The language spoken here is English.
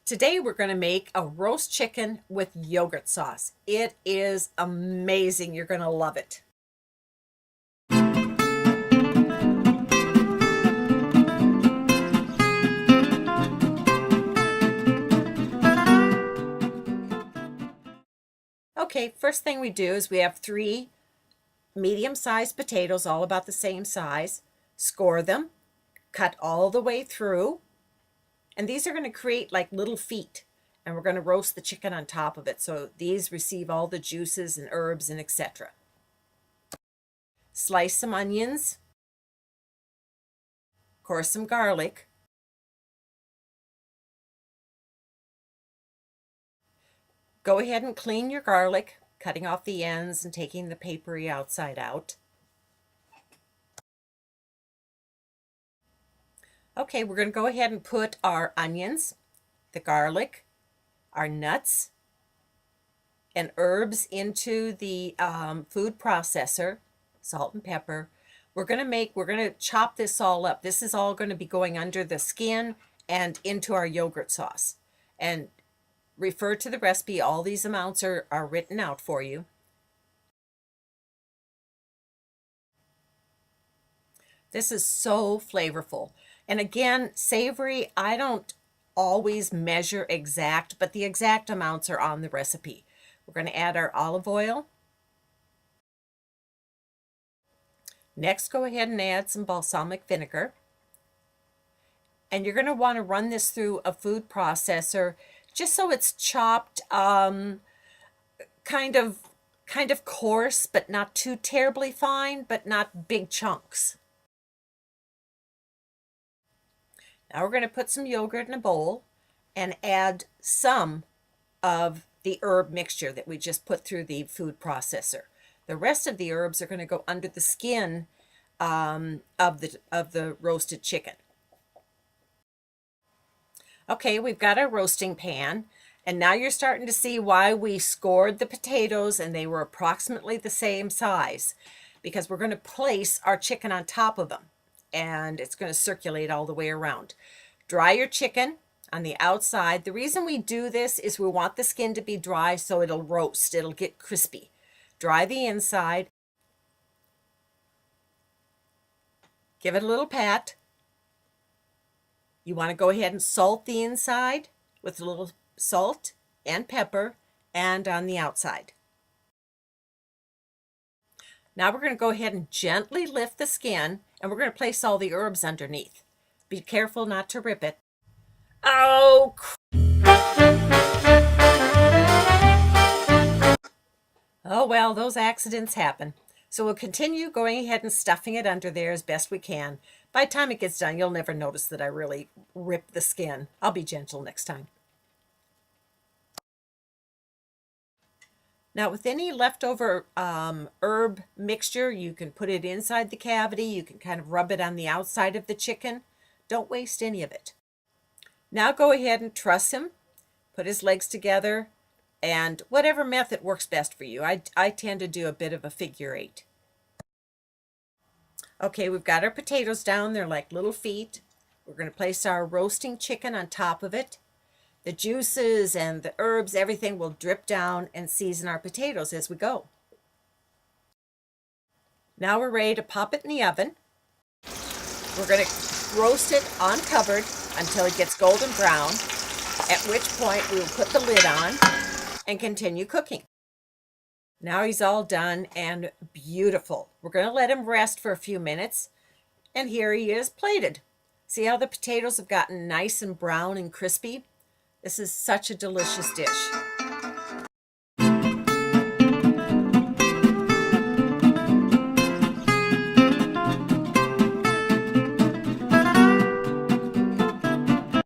Today we're going to make a roast chicken with yogurt sauce. It is amazing. You're going to love it. Okay, first thing we do is we have 3 medium-sized potatoes, all about the same size. Score them, cut all the way through, and these are going to create like little feet, and we're going to roast the chicken on top of it, so these receive all the juices and herbs and etc. Slice some onions, of course some garlic, go ahead and clean your garlic, cutting off the ends and taking the papery outside out. Okay, we're going to go ahead and put our onions, the garlic, our nuts, and herbs into the food processor, salt and pepper. We're going to chop this all up. This is all going to be going under the skin and into our yogurt sauce. And refer to the recipe. All these amounts are written out for you. This is so flavorful. And again, savory, I don't always measure exact, but the exact amounts are on the recipe. We're going to add our olive oil. Next, go ahead and add some balsamic vinegar. And you're going to want to run this through a food processor just so it's chopped kind of coarse, but not too terribly fine, but not big chunks. Now we're going to put some yogurt in a bowl and add some of the herb mixture that we just put through the food processor. The rest of the herbs are going to go under the skin of the roasted chicken. Okay, we've got our roasting pan, and now you're starting to see why we scored the potatoes and they were approximately the same size, because we're going to place our chicken on top of them and it's going to circulate all the way around. Dry your chicken on the outside. The reason we do this is we want the skin to be dry so it'll roast, it'll get crispy. Dry the inside. Give it a little pat. You want to go ahead and salt the inside with a little salt and pepper, and on the outside. Now we're going to go ahead and gently lift the skin, and we're going to place all the herbs underneath. Be careful not to rip it. Oh, oh well, those accidents happen. So we'll continue going ahead and stuffing it under there as best we can. By the time it gets done, you'll never notice that I really ripped the skin. I'll be gentle next time. Now, with any leftover herb mixture, you can put it inside the cavity. You can kind of rub it on the outside of the chicken. Don't waste any of it. Now go ahead and truss him. Put his legs together, and whatever method works best for you. I tend to do a bit of a figure 8. Okay, we've got our potatoes down. They're like little feet. We're going to place our roasting chicken on top of it. The juices and the herbs, everything will drip down and season our potatoes as we go. Now we're ready to pop it in the oven. We're going to roast it uncovered until it gets golden brown, at which point we will put the lid on and continue cooking. Now he's all done and beautiful. We're going to let him rest for a few minutes, and here he is plated. See how the potatoes have gotten nice and brown and crispy? This is such a delicious dish.